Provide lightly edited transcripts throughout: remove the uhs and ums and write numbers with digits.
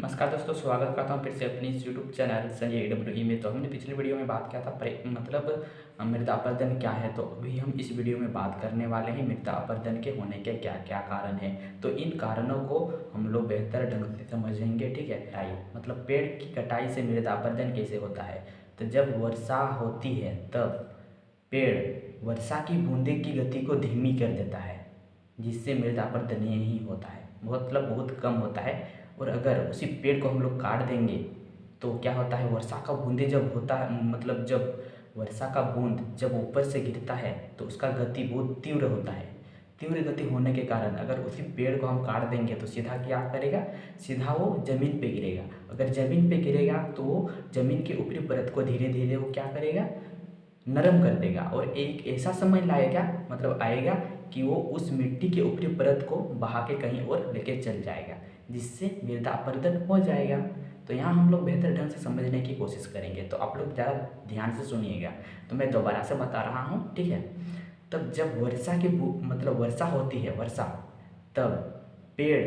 नमस्कार दोस्तों, स्वागत करता हूँ फिर से अपनी इस यूट्यूब चैनल संजय डब्ल्यू में। तो हमने पिछली वीडियो में बात किया था मृदा अपरदन क्या है। तो अभी हम इस वीडियो में बात करने वाले हैं मृदा अपरदन के होने के क्या क्या कारण हैं। तो इन कारणों को हम लोग बेहतर ढंग से समझेंगे। ठीक है, कटाई मतलब पेड़ की कटाई से मृदा अपरदन कैसे होता है। तो जब वर्षा होती है तब पेड़ वर्षा की बूंदे की गति को धीमी कर देता है, जिससे मृदा अपरदन ही होता है। बहुत कम होता है। और अगर उसी पेड़ को हम लोग काट देंगे तो क्या होता है, वर्षा का बूंदे जब होता है जब वर्षा का बूंद जब ऊपर से गिरता है तो उसका गति बहुत तीव्र होता है। तीव्र गति होने के कारण अगर उसी पेड़ को हम काट देंगे तो सीधा क्या करेगा, सीधा वो ज़मीन पे गिरेगा। अगर ज़मीन पे गिरेगा तो वो ज़मीन के ऊपरी परत को धीरे धीरे वो क्या करेगा, नरम कर देगा। और एक ऐसा समय लाएगा आएगा कि वो उस मिट्टी के ऊपरी परत को बहा के कहीं और लेके चल जाएगा, जिससे मृदा अपरदन हो जाएगा। तो यहाँ हम लोग बेहतर ढंग से समझने की कोशिश करेंगे, तो आप लोग ज़्यादा ध्यान से सुनिएगा। तो मैं दोबारा से बता रहा हूँ, ठीक है। तब जब वर्षा होती है, तब पेड़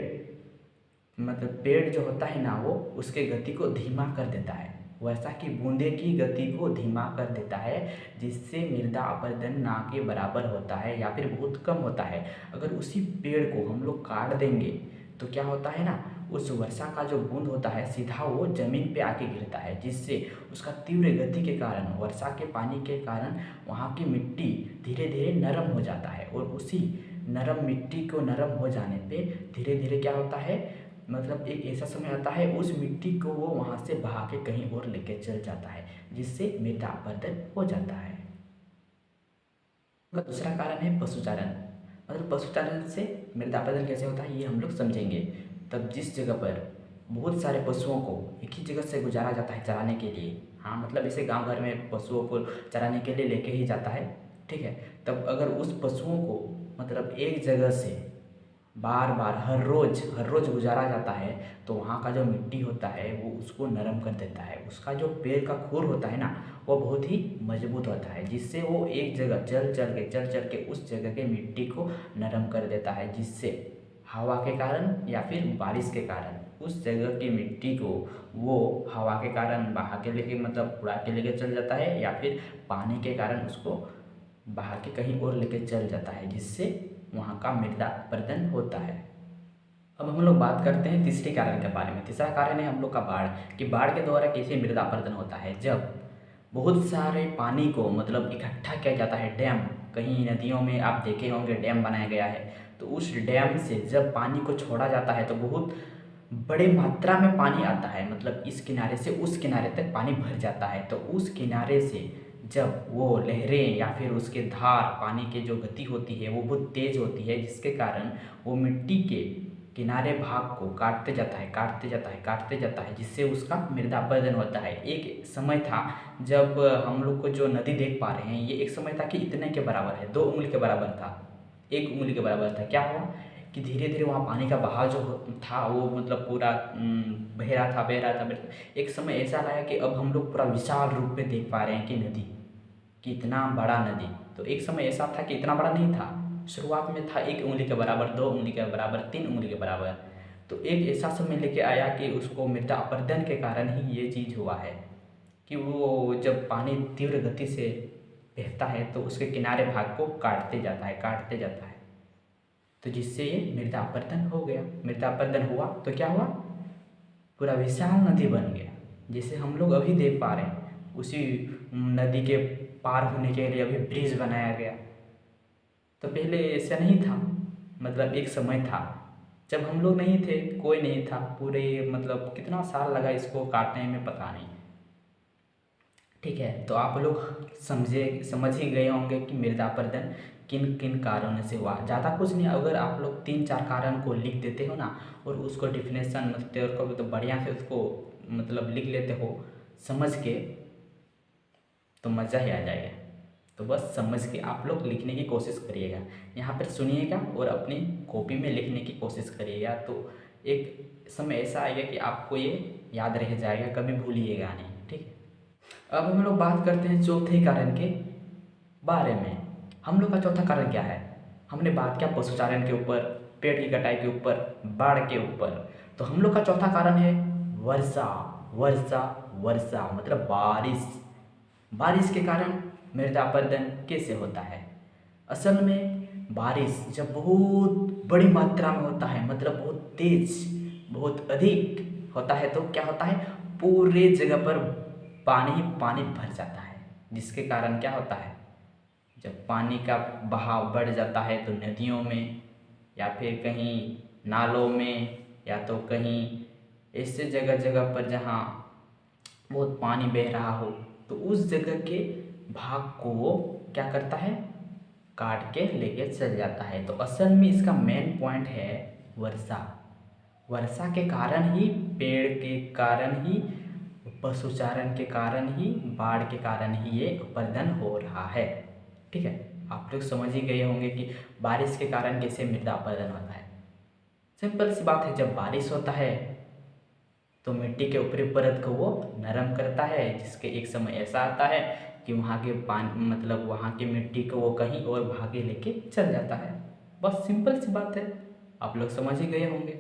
पेड़ जो होता है ना, वो उसके गति को धीमा कर देता है। वर्षा की बूंदे की गति को धीमा कर देता है, जिससे मृदा अपरदन ना के बराबर होता है या फिर बहुत कम होता है। अगर उसी पेड़ को हम लोग काट देंगे तो क्या होता है ना, उस वर्षा का जो बूंद होता है सीधा वो ज़मीन पे आके गिरता है, जिससे उसका तीव्र गति के कारण, वर्षा के पानी के कारण वहाँ की मिट्टी धीरे धीरे नरम हो जाता है। और उसी नरम मिट्टी को नरम हो जाने पे धीरे धीरे क्या होता है, एक ऐसा समय आता है उस मिट्टी को वो वहाँ से बहा के कहीं और लेके चल जाता है, जिससे मृदा अपरदन हो जाता है। दूसरा कारण है पशुचारण। पशुचारण से मृदा अपरदन कैसे होता है ये हम लोग समझेंगे। तब जिस जगह पर बहुत सारे पशुओं को एक ही जगह से गुजारा जाता है चराने के लिए, हाँ ऐसे गांव घर में पशुओं को चराने के लिए लेके ही जाता है, ठीक है। तब अगर उस पशुओं को एक जगह से बार बार हर रोज़ गुजारा जाता है तो वहाँ का जो मिट्टी होता है वो उसको नरम कर देता है। उसका जो पेड़ का खुर होता है ना, वो बहुत ही मजबूत होता है, जिससे वो एक जगह चल चल के उस जगह के मिट्टी को नरम कर देता है, जिससे हवा के कारण या फिर बारिश के कारण उस जगह की मिट्टी को वो हवा के कारण बहा के लेके उड़ा के लेके चल जाता है, या फिर पानी के कारण उसको बहा के कहीं और लेके चल जाता है, जिससे वहाँ का मृदा अपरदन होता है। अब हम लोग बात करते हैं तीसरे कारण के बारे में। तीसरा कारण है हम लोग का बाढ़, कि बाढ़ के द्वारा कैसे मृदा अपरदन होता है। जब बहुत सारे पानी को इकट्ठा किया जाता है, डैम, कहीं नदियों में आप देखे होंगे डैम बनाया गया है, तो उस डैम से जब पानी को छोड़ा जाता है तो बहुत बड़े मात्रा में पानी आता है, इस किनारे से उस किनारे तक पानी भर जाता है। तो उस किनारे से जब वो लहरें या फिर उसके धार, पानी की जो गति होती है वो बहुत तेज़ होती है, जिसके कारण वो मिट्टी के किनारे भाग को काटते जाता है, जिससे उसका मृदा अपरदन होता है। एक समय था जब हम लोग को जो नदी देख पा रहे हैं, ये एक समय था कि इतने के बराबर है, 2 उंगली के बराबर था, 1 उंगली के बराबर था। क्या हुआ कि धीरे धीरे वहाँ पानी का बहाव जो था वो पूरा बह रहा था। एक समय ऐसा आया कि अब हम लोग पूरा विशाल रूप में देख पा रहे हैं कि नदी, कि इतना बड़ा नदी। तो एक समय ऐसा था कि इतना बड़ा नहीं था, शुरुआत में था 1 उंगली के बराबर, 2 उंगली के बराबर, 3 उंगली के बराबर। तो एक ऐसा समय लेके आया कि उसको मृदा अपरदन के कारण ही ये चीज़ हुआ है, कि वो जब पानी तीव्र गति से बहता है तो उसके किनारे भाग को काटते जाता है, तो जिससे ये मृदा अपरदन हो गया। मृदा अपरदन हुआ तो क्या हुआ, पूरा विशाल नदी बन गया, जिसे हम लोग अभी देख पा रहे हैं। उसी नदी के पार होने के लिए अभी ब्रिज बनाया गया। तो पहले ऐसा नहीं था, एक समय था जब हम लोग नहीं थे, कोई नहीं था, पूरे कितना साल लगा इसको काटने में पता नहीं, ठीक है। तो आप लोग समझ ही गए होंगे कि मृदा अपरदन किन किन कारणों से हुआ। ज़्यादा कुछ नहीं, अगर आप लोग 3-4 कारण को लिख देते हो ना, और उसको डिफिनेशन तो बढ़िया से उसको लिख लेते हो समझ के, तो मज़ा ही आ जाएगा। तो बस समझ के आप लोग लिखने की कोशिश करिएगा, यहाँ पर सुनिएगा और अपनी कॉपी में लिखने की कोशिश करिएगा। तो एक समय ऐसा आएगा कि आपको ये याद रह जाएगा, कभी भूलिएगा नहीं, ठीक है। अब हम लोग बात करते हैं चौथे कारण के बारे में। हम लोग का चौथा कारण क्या है, हमने बात किया पशुचारण के ऊपर, पेड़ की कटाई के ऊपर, बाढ़ के ऊपर। तो हम लोग का चौथा कारण है वर्षा वर्षा वर्षा मतलब बारिश। बारिश के कारण मृदा अपरदन कैसे होता है? असल में बारिश जब बहुत बड़ी मात्रा में होता है, मतलब बहुत तेज, बहुत अधिक होता है, तो क्या होता है, पूरे जगह पर पानी ही पानी भर जाता है। जिसके कारण क्या होता है, जब पानी का बहाव बढ़ जाता है तो नदियों में या फिर कहीं नालों में या तो कहीं ऐसे जगह जगह पर जहाँ बहुत पानी बह रहा हो, तो उस जगह के भाग को वो क्या करता है, काट के लेके चल जाता है। तो असल में इसका मेन पॉइंट है वर्षा। वर्षा के कारण ही, पेड़ के कारण ही, पशुचारण के कारण ही, बाढ़ के कारण ही ये अपरदन हो रहा है। ठीक है, आप लोग समझ ही गए होंगे कि बारिश के कारण कैसे मृदा अपरदन होता है। सिंपल सी बात है, जब बारिश होता है तो मिट्टी के ऊपरी परत को वो नरम करता है, जिसके एक समय ऐसा आता है कि वहाँ के पानी, मतलब वहाँ की मिट्टी को वो कहीं और भागे लेके चल जाता है। बस सिंपल सी बात है, आप लोग समझ ही गए होंगे।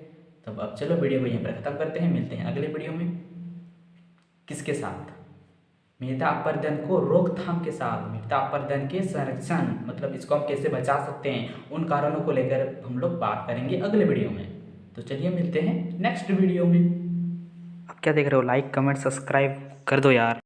तब अब चलो वीडियो को यहीं पर ख़त्म करते हैं, मिलते हैं अगले वीडियो में। किसके साथ? मृदा अपरदन को रोकथाम के साथ, मृदा अपरदन के संरक्षण, मतलब इसको हम कैसे बचा सकते हैं, उन कारणों को लेकर हम लोग बात करेंगे अगले वीडियो में। तो चलिए मिलते हैं नेक्स्ट वीडियो में। अब क्या देख रहे हो, लाइक कमेंट सब्सक्राइब कर दो यार।